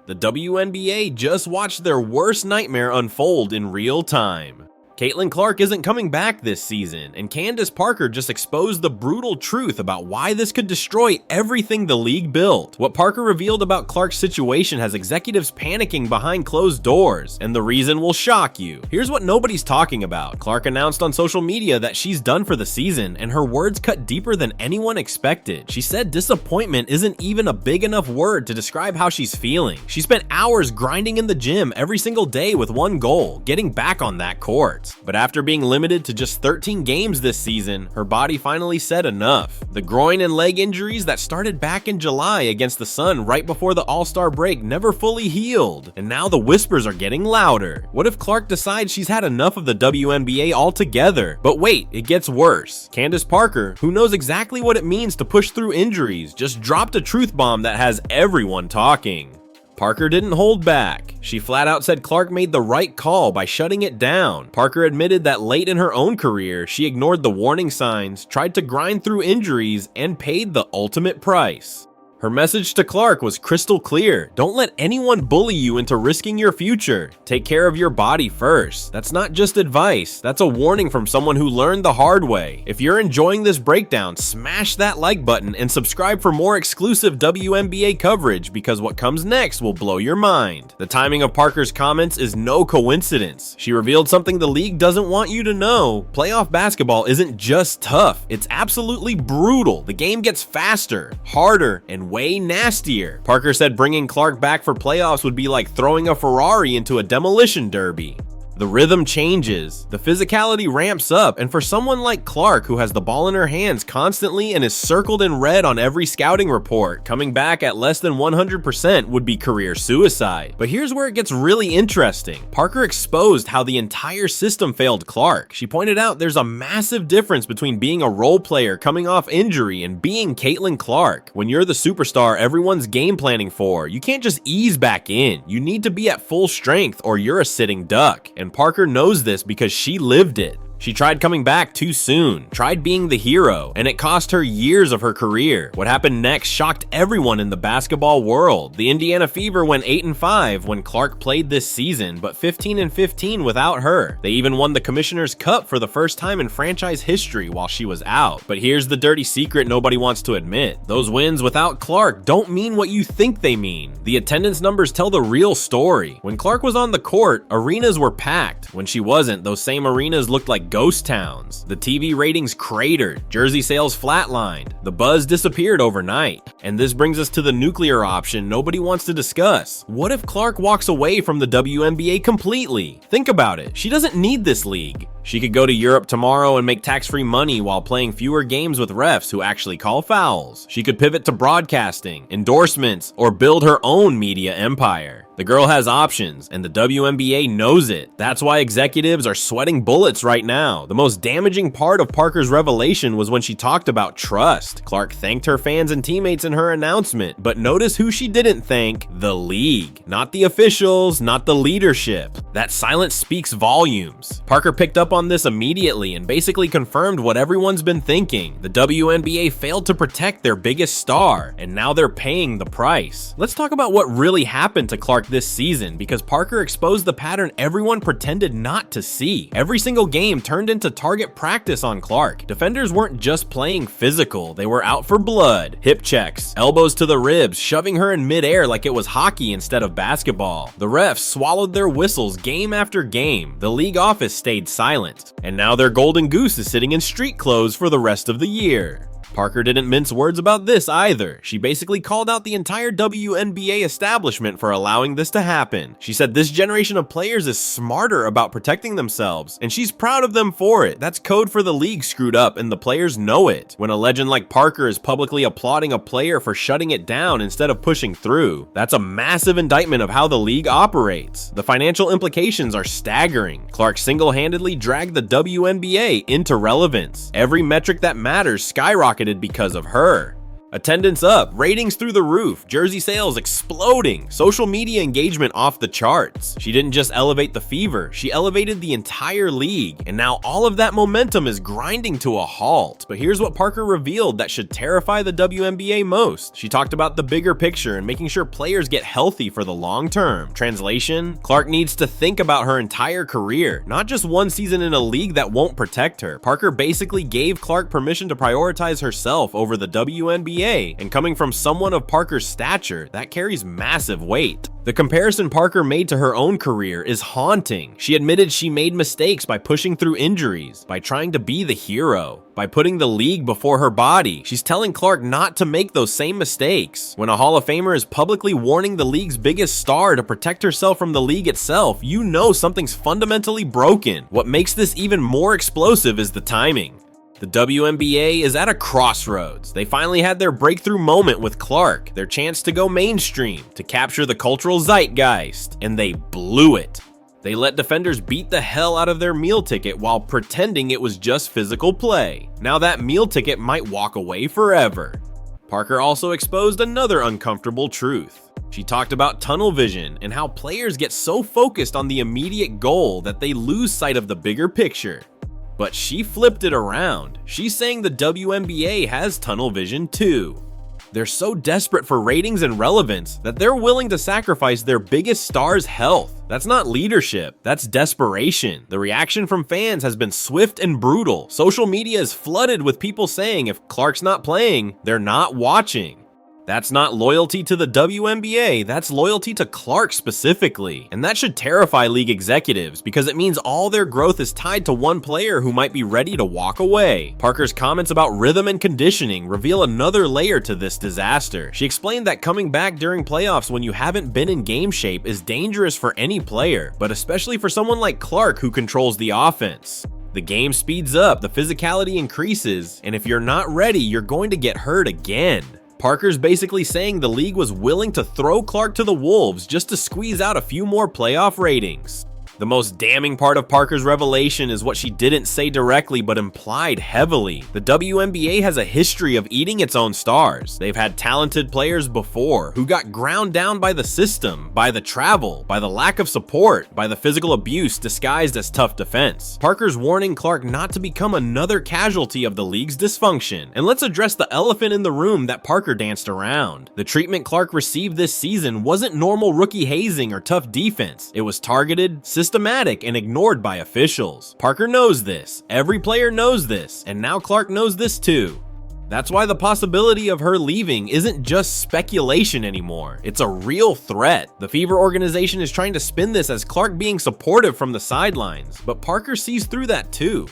The WNBA just watched their worst nightmare unfold in real time. Caitlin Clark isn't coming back this season, and Candace Parker just exposed the brutal truth about why this could destroy everything the league built. What Parker revealed about Clark's situation has executives panicking behind closed doors, and the reason will shock you. Here's what nobody's talking about. Clark announced on social media that she's done for the season, and her words cut deeper than anyone expected. She said disappointment isn't even a big enough word to describe how she's feeling. She spent hours grinding in the gym every single day with one goal, getting back on that court. But after being limited to just 13 games this season, her body finally said enough. The groin and leg injuries that started back in July against the Sun right before the All-Star break never fully healed, and now the whispers are getting louder. What if Clark decides she's had enough of the WNBA altogether? But wait, it gets worse. Candace Parker, who knows exactly what it means to push through injuries, just dropped a truth bomb that has everyone talking. Parker didn't hold back. She flat out said Clark made the right call by shutting it down. Parker admitted that late in her own career, she ignored the warning signs, tried to grind through injuries, and paid the ultimate price. Her message to Clark was crystal clear. Don't let anyone bully you into risking your future. Take care of your body first. That's not just advice. That's a warning from someone who learned the hard way. If you're enjoying this breakdown, smash that like button and subscribe for more exclusive WNBA coverage, because what comes next will blow your mind. The timing of Parker's comments is no coincidence. She revealed something the league doesn't want you to know. Playoff basketball isn't just tough. It's absolutely brutal. The game gets faster, harder, and way nastier. Parker said bringing Clark back for playoffs would be like throwing a Ferrari into a demolition derby. The rhythm changes, the physicality ramps up, and for someone like Clark, who has the ball in her hands constantly and is circled in red on every scouting report, coming back at less than 100% would be career suicide. But here's where it gets really interesting. Parker exposed how the entire system failed Clark. She pointed out there's a massive difference between being a role player coming off injury and being Caitlin Clark. When you're the superstar everyone's game planning for, you can't just ease back in. You need to be at full strength or you're a sitting duck. And Parker knows this because she lived it. She tried coming back too soon, tried being the hero, and it cost her years of her career. What happened next shocked everyone in the basketball world. The Indiana Fever went 8-5 when Clark played this season, but 15-15 without her. They even won the Commissioner's Cup for the first time in franchise history while she was out. But here's the dirty secret nobody wants to admit. Those wins without Clark don't mean what you think they mean. The attendance numbers tell the real story. When Clark was on the court, arenas were packed. When she wasn't, those same arenas looked like ghost towns. The TV ratings cratered, jersey sales flatlined, the buzz disappeared overnight. And this brings us to the nuclear option nobody wants to discuss. What if Clark walks away from the WNBA completely? Think about it. She doesn't need this league. She could go to Europe tomorrow and make tax-free money while playing fewer games with refs who actually call fouls. She could pivot to broadcasting, endorsements, or build her own media empire. The girl has options, and the WNBA knows it. That's why executives are sweating bullets right now. The most damaging part of Parker's revelation was when she talked about trust. Clark thanked her fans and teammates in her announcement, but notice who she didn't thank: the league. Not the officials, not the leadership. That silence speaks volumes. Parker picked up on this immediately and basically confirmed what everyone's been thinking. The WNBA failed to protect their biggest star, and now they're paying the price. Let's talk about what really happened to Clark this season, because Parker exposed the pattern everyone pretended not to see. Every single game turned into target practice on Clark. Defenders weren't just playing physical, they were out for blood. Hip checks, elbows to the ribs, shoving her in midair like it was hockey instead of basketball. The refs swallowed their whistles game after game. The league office stayed silent. And now their golden goose is sitting in street clothes for the rest of the year. Parker didn't mince words about this either. She basically called out the entire WNBA establishment for allowing this to happen. She said this generation of players is smarter about protecting themselves, and she's proud of them for it. That's code for the league screwed up, and the players know it. When a legend like Parker is publicly applauding a player for shutting it down instead of pushing through, that's a massive indictment of how the league operates. The financial implications are staggering. Clark single-handedly dragged the WNBA into relevance. Every metric that matters skyrocketed because of her. Attendance up, ratings through the roof, jersey sales exploding, social media engagement off the charts. She didn't just elevate the Fever, she elevated the entire league, and now all of that momentum is grinding to a halt. But here's what Parker revealed that should terrify the WNBA most. She talked about the bigger picture and making sure players get healthy for the long term. Translation: Clark needs to think about her entire career, not just one season in a league that won't protect her. Parker basically gave Clark permission to prioritize herself over the WNBA. And coming from someone of Parker's stature, that carries massive weight. The comparison Parker made to her own career is haunting. She admitted she made mistakes by pushing through injuries, by trying to be the hero, by putting the league before her body. She's telling Clark not to make those same mistakes. When a Hall of Famer is publicly warning the league's biggest star to protect herself from the league itself, you know something's fundamentally broken. What makes this even more explosive is the timing. The WNBA is at a crossroads. They finally had their breakthrough moment with Clark, their chance to go mainstream, to capture the cultural zeitgeist, and they blew it. They let defenders beat the hell out of their meal ticket while pretending it was just physical play. Now that meal ticket might walk away forever. Parker also exposed another uncomfortable truth. She talked about tunnel vision and how players get so focused on the immediate goal that they lose sight of the bigger picture. But she flipped it around. She's saying the WNBA has tunnel vision too. They're so desperate for ratings and relevance that they're willing to sacrifice their biggest star's health. That's not leadership, that's desperation. The reaction from fans has been swift and brutal. Social media is flooded with people saying if Clark's not playing, they're not watching. That's not loyalty to the WNBA, that's loyalty to Clark specifically. And that should terrify league executives because it means all their growth is tied to one player who might be ready to walk away. Parker's comments about rhythm and conditioning reveal another layer to this disaster. She explained that coming back during playoffs when you haven't been in game shape is dangerous for any player, but especially for someone like Clark who controls the offense. The game speeds up, the physicality increases, and if you're not ready, you're going to get hurt again. Parker's basically saying the league was willing to throw Clark to the wolves just to squeeze out a few more playoff ratings. The most damning part of Parker's revelation is what she didn't say directly but implied heavily. The WNBA has a history of eating its own stars. They've had talented players before who got ground down by the system, by the travel, by the lack of support, by the physical abuse disguised as tough defense. Parker's warning Clark not to become another casualty of the league's dysfunction. And let's address the elephant in the room that Parker danced around. The treatment Clark received this season wasn't normal rookie hazing or tough defense. It was targeted, systematic, and ignored by officials. Parker knows this, every player knows this, and now Clark knows this too. That's why the possibility of her leaving isn't just speculation anymore, it's a real threat. The Fever organization is trying to spin this as Clark being supportive from the sidelines, but Parker sees through that too.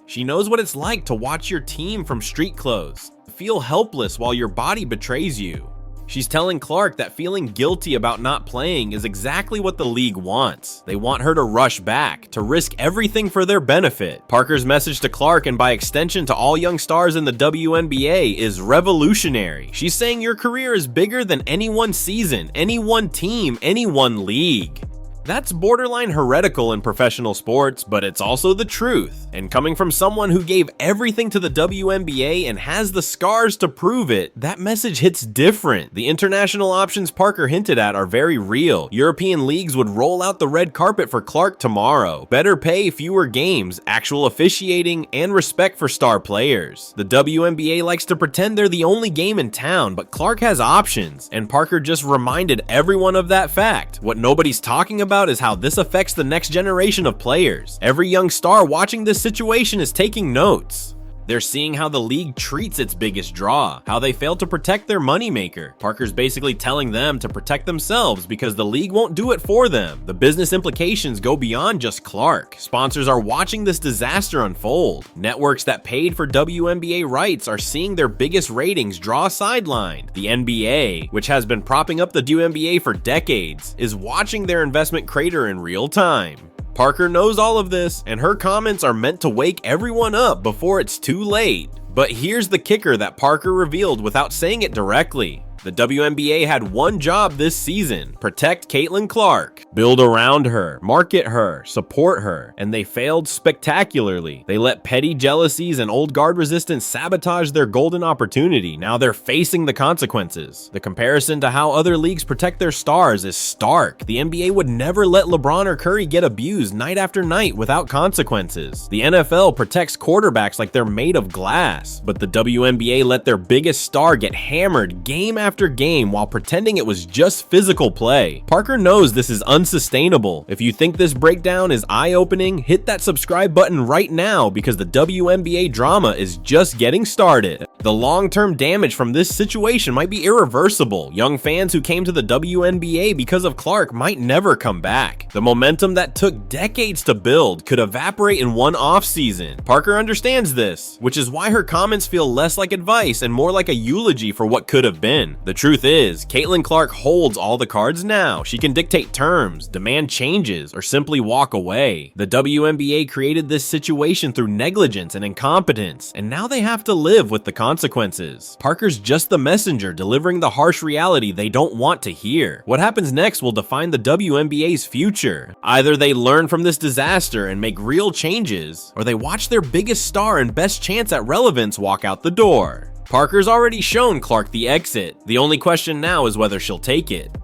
She knows what it's like to watch your team from street clothes, feel helpless while your body betrays you. She's telling Clark that feeling guilty about not playing is exactly what the league wants. They want her to rush back, to risk everything for their benefit. Parker's message to Clark, and by extension to all young stars in the WNBA, is revolutionary. She's saying your career is bigger than any one season, any one team, any one league. That's borderline heretical in professional sports, but it's also the truth. And coming from someone who gave everything to the WNBA and has the scars to prove it, that message hits different. The international options Parker hinted at are very real. European leagues would roll out the red carpet for Clark tomorrow. Better pay, fewer games, actual officiating, and respect for star players. The WNBA likes to pretend they're the only game in town, but Clark has options, and Parker just reminded everyone of that fact. What nobody's talking about is how this affects the next generation of players. Every young star watching this situation is taking notes. They're seeing how the league treats its biggest draw, how they fail to protect their moneymaker. Parker's basically telling them to protect themselves because the league won't do it for them. The business implications go beyond just Clark. Sponsors are watching this disaster unfold. Networks that paid for WNBA rights are seeing their biggest ratings draw sidelined. The NBA, which has been propping up the WNBA for decades, is watching their investment crater in real time. Parker knows all of this, and her comments are meant to wake everyone up before it's too late. But here's the kicker that Parker revealed without saying it directly. The WNBA had one job this season: protect Caitlin Clark, build around her, market her, support her, and they failed spectacularly. They let petty jealousies and old guard resistance sabotage their golden opportunity. Now they're facing the consequences. The comparison to how other leagues protect their stars is stark. The NBA would never let LeBron or Curry get abused night after night without consequences. The NFL protects quarterbacks like they're made of glass, but the WNBA let their biggest star get hammered game after game while pretending it was just physical play. Parker knows this is unsustainable. If you think this breakdown is eye-opening, hit that subscribe button right now because the WNBA drama is just getting started. The long-term damage from this situation might be irreversible. Young fans who came to the WNBA because of Clark might never come back. The momentum that took decades to build could evaporate in one offseason. Parker understands this, which is why her comments feel less like advice and more like a eulogy for what could have been. The truth is, Caitlin Clark holds all the cards now. She can dictate terms, demand changes, or simply walk away. The WNBA created this situation through negligence and incompetence, and now they have to live with the consequences. Parker's just the messenger delivering the harsh reality they don't want to hear. What happens next will define the WNBA's future. Either they learn from this disaster and make real changes, or they watch their biggest star and best chance at relevance walk out the door. Parker's already shown Clark the exit. The only question now is whether she'll take it.